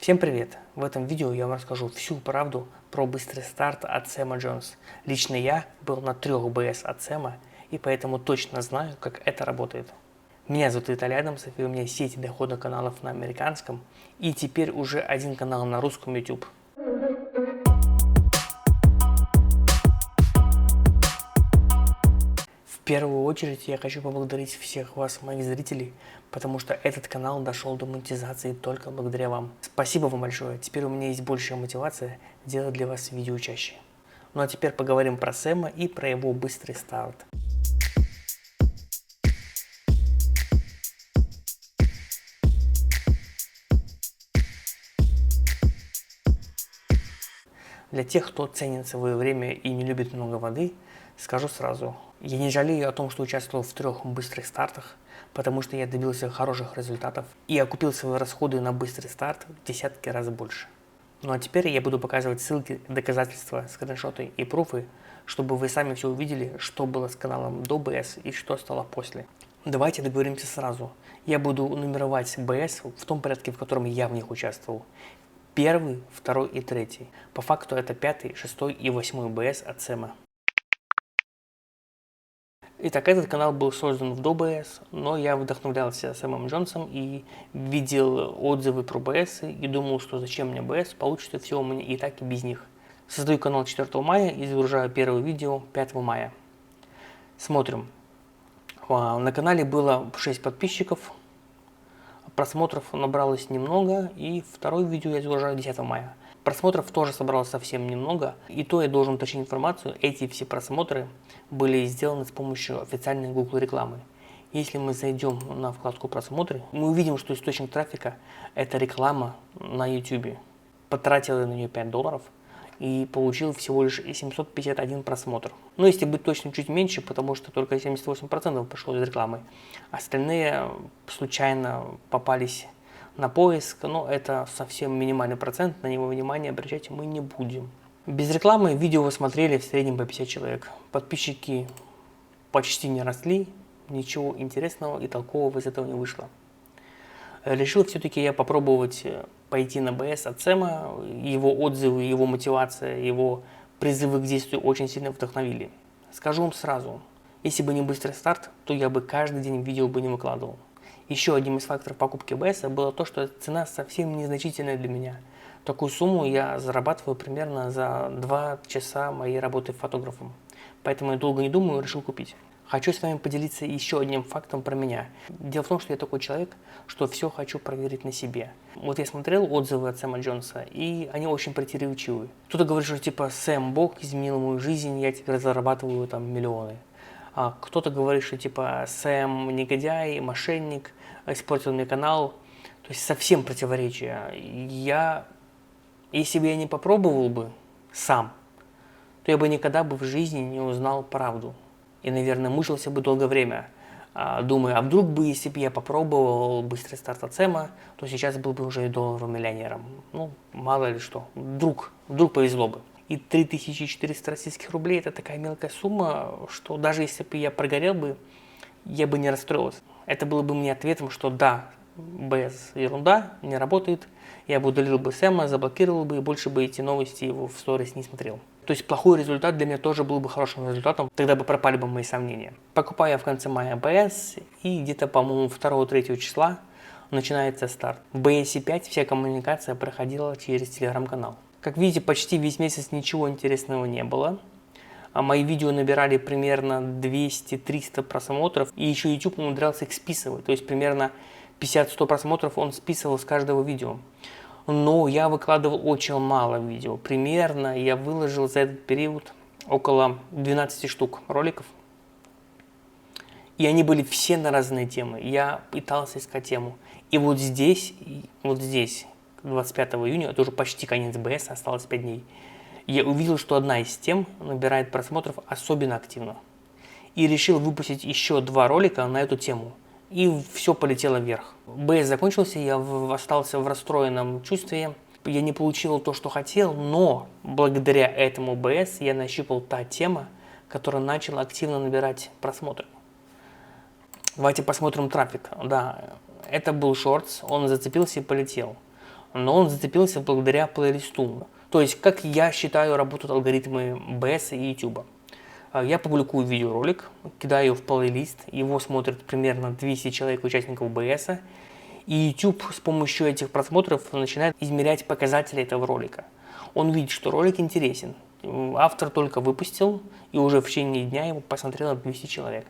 Всем привет! В этом видео я вам расскажу всю правду про быстрый старт от Сэма Джонс. Лично я был на 3 БС от Сэма и поэтому точно знаю, как это работает. Меня зовут Виталий Адамсов, и у меня сеть доходных каналов на американском и теперь уже один канал на русском YouTube. В первую очередь я хочу поблагодарить всех вас, моих зрителей, потому что этот канал дошел до монетизации только благодаря вам. Спасибо вам большое, теперь у меня есть большая мотивация делать для вас видео чаще. Ну а теперь поговорим про Сэма и про его быстрый старт. Для тех, кто ценит свое время и не любит много воды, скажу сразу, я не жалею о том, что участвовал в 3 быстрых стартах, потому что я добился хороших результатов и окупил свои расходы на быстрый старт в десятки раз больше. Ну а теперь я буду показывать ссылки, доказательства, скриншоты и пруфы, чтобы вы сами все увидели, что было с каналом до БС и что стало после. Давайте договоримся сразу. Я буду нумеровать БС в том порядке, в котором я в них участвовал. 1, 2 и 3. По факту это 5, 6 и 8 БС от Сэма. Итак, этот канал был создан в до БС, но я вдохновлялся Сэмом Джонсом и видел отзывы про БС и думал, что зачем мне БС, получится все у меня и так, и без них. Создаю канал 4 мая и загружаю первое видео 5 мая. Смотрим. На канале было 6 подписчиков. Просмотров набралось немного, и второе видео я загружаю 10 мая. Просмотров тоже собралось совсем немного, и то я должен уточнить информацию, эти все просмотры были сделаны с помощью официальной Google рекламы. Если мы зайдем на вкладку «Просмотры», мы увидим, что источник трафика – это реклама на YouTube. Потратил я на нее $5 и получил всего лишь 751 просмотр. Но если быть точным, чуть меньше, потому что только 78% пришло из рекламы. Остальные случайно попались на поиск, но это совсем минимальный процент, на него внимание обращать мы не будем. Без рекламы видео вы смотрели в среднем по 50 человек. Подписчики почти не росли, ничего интересного и толкового из этого не вышло. Решил все-таки я попробовать пойти на БС от Сэма, его отзывы, его мотивация, его призывы к действию очень сильно вдохновили. Скажу вам сразу, если бы не быстрый старт, то я бы каждый день видео бы не выкладывал. Еще одним из факторов покупки БС было то, что цена совсем незначительная для меня. Такую сумму я зарабатываю примерно за 2 часа моей работы фотографом. Поэтому я долго не думаю, решил купить. Хочу с вами поделиться еще одним фактом про меня. Дело в том, что я такой человек, что все хочу проверить на себе. Вот я смотрел отзывы от Сэма Джонса, и они очень противоречивые. Кто-то говорит, что типа Сэм Бог изменил мою жизнь, я теперь зарабатываю там миллионы. А кто-то говорит, что типа Сэм негодяй, мошенник, испортил мне канал. То есть совсем противоречия. Если бы я не попробовал бы сам, то я бы никогда бы в жизни не узнал правду. И, наверное, мучился бы долгое время, думая, а вдруг бы, если бы я попробовал быстрый старт от Сэма, то сейчас был бы уже и долларовым миллионером. Ну, мало ли что, вдруг повезло бы. И 3400 российских рублей – это такая мелкая сумма, что даже если бы я прогорел бы, я бы не расстроился. Это было бы мне ответом, что да, БС ерунда, не работает, я бы удалил бы Сэма, заблокировал бы и больше бы эти новости его в сторис не смотрел. То есть плохой результат для меня тоже был бы хорошим результатом, тогда бы пропали бы мои сомнения. Покупаю я в конце мая БС, и где-то, по-моему, 2-3 числа начинается старт. В БСе 5 вся коммуникация проходила через телеграм-канал. Как видите, почти весь месяц ничего интересного не было. Мои видео набирали примерно 200-300 просмотров, и еще YouTube умудрялся их списывать, то есть примерно 50-100 просмотров он списывал с каждого видео. Но я выкладывал очень мало видео. Примерно я выложил за этот период около 12 штук роликов. И они были все на разные темы. Я пытался искать тему. И вот здесь, 25 июня, это уже почти конец БС, осталось 5 дней, я увидел, что одна из тем набирает просмотров особенно активно. И решил выпустить еще 2 ролика на эту тему. И все полетело вверх. БС закончился, я остался в расстроенном чувстве. Я не получил то, что хотел, но благодаря этому БС я нащупал та тема, которая начала активно набирать просмотры. Давайте посмотрим трафик. Да, это был шортс, он зацепился и полетел. но он зацепился благодаря плейлисту. То есть, как я считаю, работают алгоритмы BS и YouTube. Я публикую видеоролик, кидаю в плейлист, его смотрят примерно 200 человек, участников BS, и YouTube с помощью этих просмотров начинает измерять показатели этого ролика. Он видит, что ролик интересен. Автор только выпустил, и уже в течение дня его посмотрело 200 человек.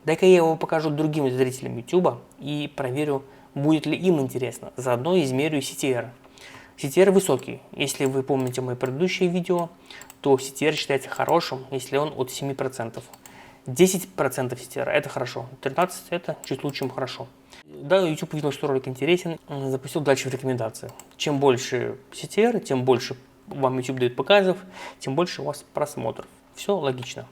Дай-ка я его покажу другим зрителям YouTube и проверю, будет ли им интересно. Заодно измерю CTR. CTR высокий. Если вы помните мои предыдущие видео, то CTR считается хорошим, если он от 7%. 10% CTR – это хорошо, 13% – это чуть лучше, чем хорошо. Да, YouTube увидел, что ролик интересен, запустил дальше в рекомендации. Чем больше CTR, тем больше вам YouTube дает показов, тем больше у вас просмотров. Все логично.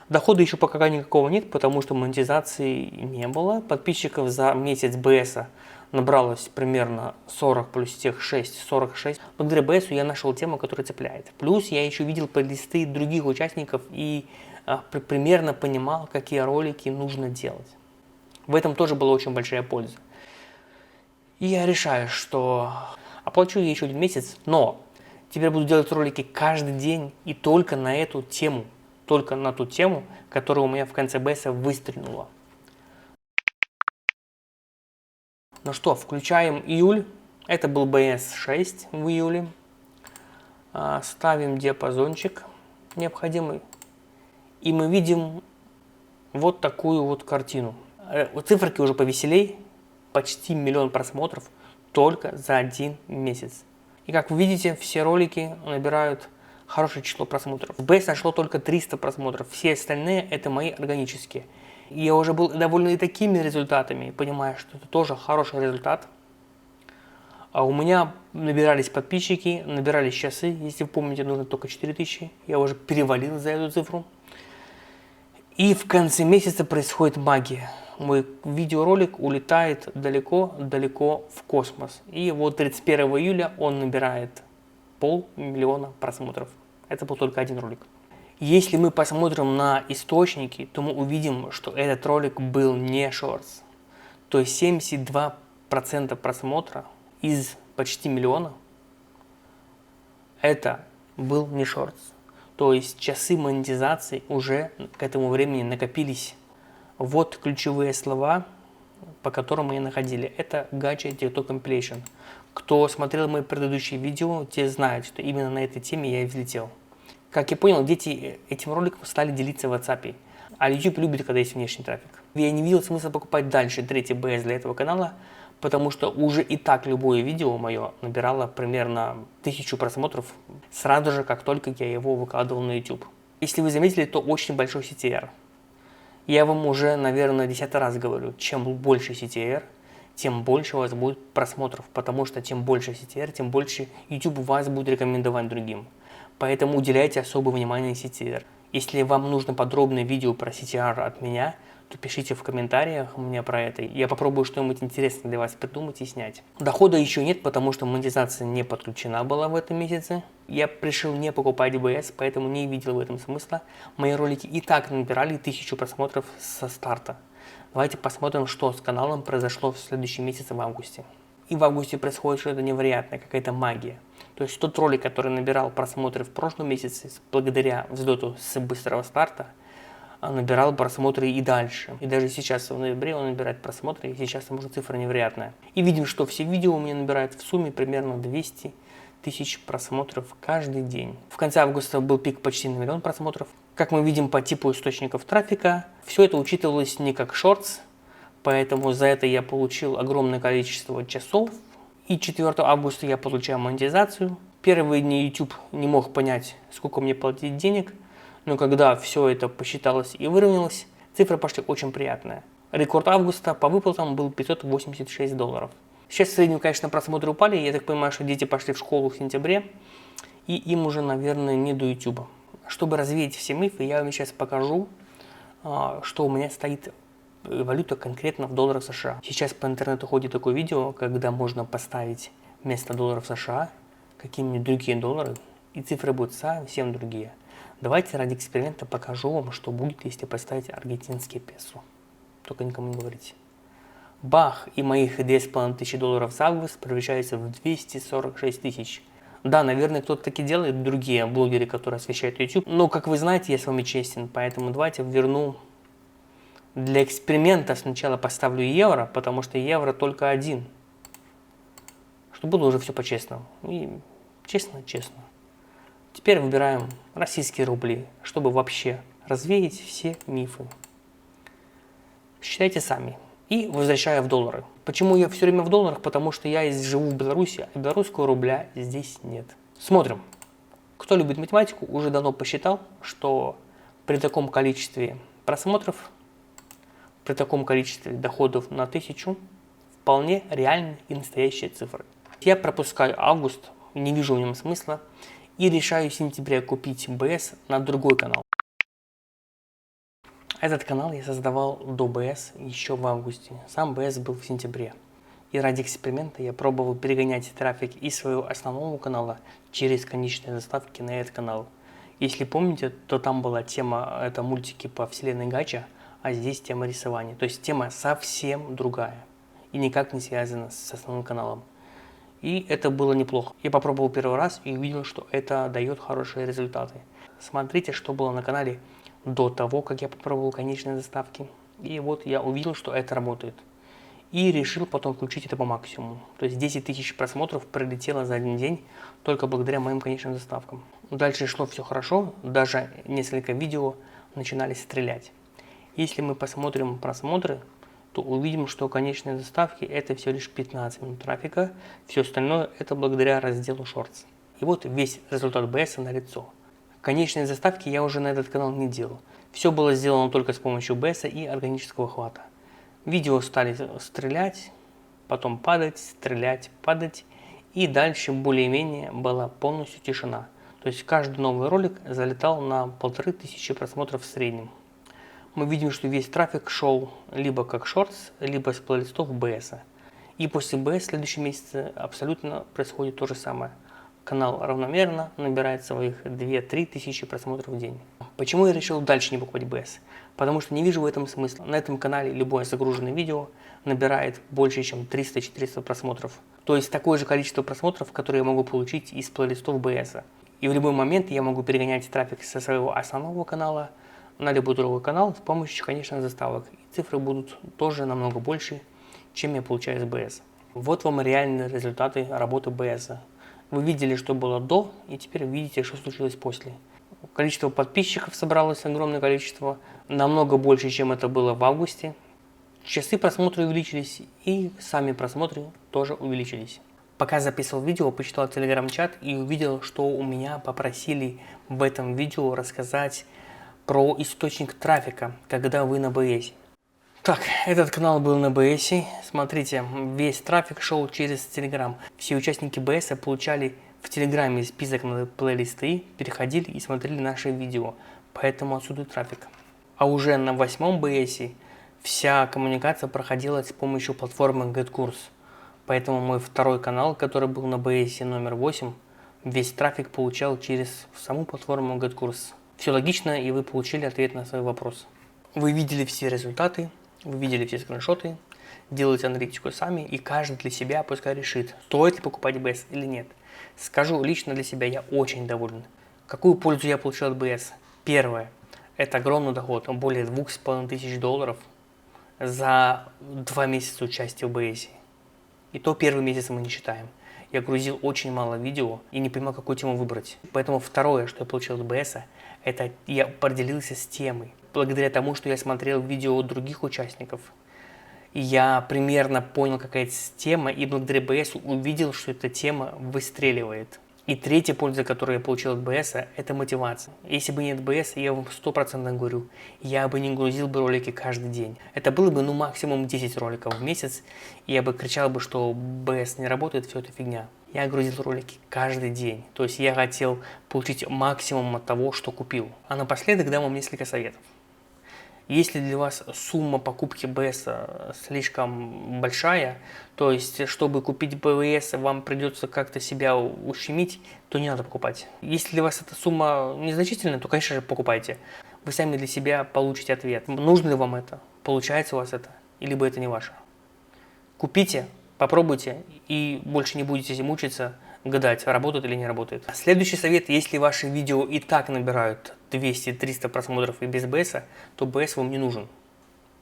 Дохода еще пока никакого нет, потому что монетизации не было. Подписчиков за месяц BS набралось примерно 40 плюс тех 6, 46. Благодаря BS я нашел тему, которая цепляет. Плюс я еще видел плейлисты других участников и примерно понимал, какие ролики нужно делать. В этом тоже была очень большая польза. И я решаю, что оплачу я еще 1 месяц, но теперь буду делать ролики каждый день и только на эту тему. Только на ту тему, которая у меня в конце BS выстрелила. Ну что, включаем июль. Это был BS 6 в июле. Ставим диапазончик необходимый. И мы видим вот такую вот картину. Циферки уже повеселей. Почти 1 миллион просмотров только за 1 месяц. И как вы видите, все ролики набирают хорошее число просмотров. В BS нашло только 300 просмотров. Все остальные это мои органические. И я уже был доволен и такими результатами, понимая, что это тоже хороший результат. А у меня набирались подписчики, набирались часы. Если вы помните, нужно только 4000. Я уже перевалил за эту цифру. И в конце месяца происходит магия. Мой видеоролик улетает далеко-далеко в космос. И вот 31 июля он набирает 500 000 просмотров. Это был только один ролик. Если мы посмотрим на источники, то мы увидим, что этот ролик был не шортс. То есть 72% просмотра из почти 1 миллиона это был не шортс. То есть часы монетизации уже к этому времени накопились. Вот ключевые слова, по которым мы находили. Это Gacha TikTok Compilation. Кто смотрел мои предыдущие видео, те знают, что именно на этой теме я и взлетел. Как я понял, дети этим роликом стали делиться в WhatsApp. А YouTube любит, когда есть внешний трафик. Я не видел смысла покупать дальше третий BS для этого канала, потому что уже и так любое видео мое набирало примерно 1000 просмотров сразу же, как только я его выкладывал на YouTube. Если вы заметили, то очень большой CTR. Я вам уже, наверное, 10-й раз говорю, чем больше CTR, тем больше у вас будет просмотров, потому что чем больше CTR, тем больше YouTube вас будет рекомендовать другим. Поэтому уделяйте особое внимание CTR. Если вам нужно подробное видео про CTR от меня, то пишите в комментариях мне про это. Я попробую что-нибудь интересное для вас придумать и снять. Дохода еще нет, потому что монетизация не подключена была в этом месяце. Я решил не покупать BS, поэтому не видел в этом смысла. Мои ролики и так набирали 1000 просмотров со старта. Давайте посмотрим, что с каналом произошло в следующем месяце в августе. И в августе происходит что-то невероятное, какая-то магия. То есть тот ролик, который набирал просмотры в прошлом месяце, благодаря взлету с быстрого старта, набирал просмотры и дальше. И даже сейчас, в ноябре, он набирает просмотры, и сейчас там уже цифра невероятная. И видим, что все видео у меня набирают в сумме примерно 200 000 просмотров каждый день. В конце августа был пик почти на 1 миллион просмотров. Как мы видим по типу источников трафика, все это учитывалось не как шортс, поэтому за это я получил огромное количество часов. И 4 августа я получаю монетизацию. Первые дни YouTube не мог понять, сколько мне платить денег, но когда все это посчиталось и выровнялось, цифры пошли очень приятные. Рекорд августа по выплатам был $586. Сейчас в среднем, конечно, просмотры упали. Я так понимаю, что дети пошли в школу в сентябре, и им уже, наверное, не до YouTube. Чтобы развеять все мифы, я вам сейчас покажу, что у меня стоит валюта конкретно в долларах США. Сейчас по интернету ходит такое видео, когда можно поставить вместо долларов США какие-нибудь другие доллары, и цифры будут совсем другие. Давайте ради эксперимента покажу вам, что будет, если поставить аргентинские песо. Только никому не говорите. Бах, и моих $2500 за август превращаются в 246 тысяч. Да, наверное, кто-то таки делает, другие блогеры, которые освещают YouTube. Но, как вы знаете, я с вами честен, поэтому давайте верну. Для эксперимента сначала поставлю евро, потому что евро только один. Чтобы было уже все по-честному. И честно. Теперь выбираем российские рубли, чтобы вообще развеять все мифы. Считайте сами. И возвращаю в доллары. Почему я все время в долларах? Потому что я живу в Беларуси, а белорусского рубля здесь нет. Смотрим. Кто любит математику, уже давно посчитал, что при таком количестве просмотров, при таком количестве доходов на 1000, вполне реальные и настоящие цифры. Я пропускаю август, не вижу в нем смысла, и решаю в сентябре купить БС на другой канал. Этот канал я создавал до БС еще в августе. Сам БС был в сентябре. И ради эксперимента я пробовал перегонять трафик из своего основного канала через конечные заставки на этот канал. Если помните, то там была тема, это мультики по вселенной Гача, а здесь тема рисования. То есть тема совсем другая и никак не связана с основным каналом. И это было неплохо. Я попробовал первый раз и увидел, что это дает хорошие результаты. Смотрите, что было на канале до того, как я попробовал конечные заставки. И вот я увидел, что это работает. И решил потом включить это по максимуму. То есть 10 тысяч просмотров пролетело за один день только благодаря моим конечным заставкам. Дальше шло все хорошо, даже несколько видео начинали стрелять. Если мы посмотрим просмотры, то увидим, что конечные заставки это всего лишь 15 минут трафика, все остальное это благодаря разделу Shorts. И вот весь результат BS налицо. Конечные заставки я уже на этот канал не делал. Все было сделано только с помощью BS и органического охвата. Видео стали стрелять, потом падать, стрелять, падать. И дальше более-менее была полностью тишина. То есть каждый новый ролик залетал на 1500 просмотров в среднем. Мы видим, что весь трафик шел либо как Shorts, либо с плейлистов BS. И после BS в следующем месяце абсолютно происходит то же самое. Канал равномерно набирает своих 2-3 тысячи просмотров в день. Почему я решил дальше не покупать BS? Потому что не вижу в этом смысла. На этом канале любое загруженное видео набирает больше, чем 300-400 просмотров. То есть такое же количество просмотров, которые я могу получить из плейлистов BS. И в любой момент я могу перегонять трафик со своего основного канала на любой другой канал с помощью конечных заставок. И цифры будут тоже намного больше, чем я получаю с BS. Вот вам реальные результаты работы BS. Вы видели, что было до, и теперь видите, что случилось после. Количество подписчиков собралось огромное количество, намного больше, чем это было в августе. Часы просмотра увеличились, и сами просмотры тоже увеличились. Пока записывал видео, почитал телеграм-чат и увидел, что у меня попросили в этом видео рассказать про источник трафика, когда вы на BS. Так, этот канал был на BS. Смотрите, весь трафик шел через Telegram. Все участники BS получали в Телеграме список на плейлисты, переходили и смотрели наши видео. Поэтому отсюда трафик. А уже на 8 BS вся коммуникация проходила с помощью платформы GetCourse. Поэтому мой второй канал, который был на BS номер 8, весь трафик получал через саму платформу GetCourse. Все логично, и вы получили ответ на свой вопрос. Вы видели все результаты. Вы видели все скриншоты, делайте аналитику сами, и каждый для себя пускай решит, стоит ли покупать BS или нет. Скажу, лично для себя я очень доволен. Какую пользу я получил от BS? Первое, это огромный доход, более $2500 за 2 месяца участия в BS. И то первый месяц мы не считаем. Я грузил очень мало видео и не понимал, какую тему выбрать. Поэтому второе, что я получил от BS, это я поделился с темой. Благодаря тому, что я смотрел видео других участников, я примерно понял, какая тема, и благодаря BS увидел, что эта тема выстреливает. И третья польза, которую я получил от BS, это мотивация. Если бы нет BS, я вам 100% говорю, я бы не грузил бы ролики каждый день. Это было бы максимум 10 роликов в месяц, и я бы кричал бы, что BS не работает, все это фигня. Я грузил ролики каждый день, то есть я хотел получить максимум от того, что купил. А напоследок дам вам несколько советов. Если для вас сумма покупки BS слишком большая, то есть, чтобы купить BS, вам придется как-то себя ущемить, то не надо покупать. Если для вас эта сумма незначительная, то, конечно же, покупайте. Вы сами для себя получите ответ, нужно ли вам это, получается у вас это, либо это не ваше. Купите, попробуйте и больше не будете мучиться, гадать, работает или не работает. Следующий совет: если ваши видео и так набирают 200-300 просмотров и без BS, то BS вам не нужен.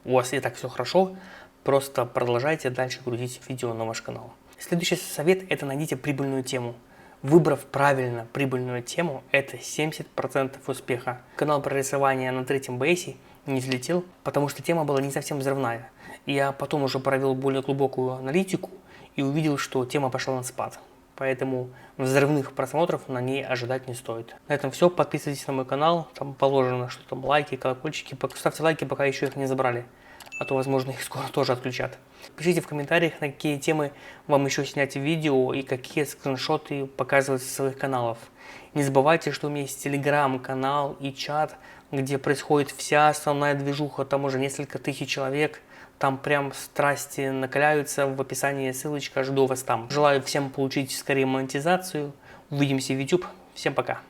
У вас и так все хорошо, просто продолжайте дальше грузить видео на ваш канал. Следующий совет – это найдите прибыльную тему. Выбрав правильно прибыльную тему, это 70% успеха. Канал про рисование на 3-м BS не взлетел, потому что тема была не совсем взрывная. Я потом уже провел более глубокую аналитику и увидел, что тема пошла на спад. Поэтому взрывных просмотров на ней ожидать не стоит. На этом все. Подписывайтесь на мой канал. Там положено, что там лайки, колокольчики. Ставьте лайки, пока еще их не забрали. А то, возможно, их скоро тоже отключат. Пишите в комментариях, на какие темы вам еще снять видео и какие скриншоты показывать со своих каналов. Не забывайте, что у меня есть телеграм-канал и чат, где происходит вся основная движуха. Там уже несколько тысяч человек. Там прям страсти накаляются. В описании ссылочка. Жду вас там. Желаю всем получить скорее монетизацию. Увидимся в YouTube. Всем пока.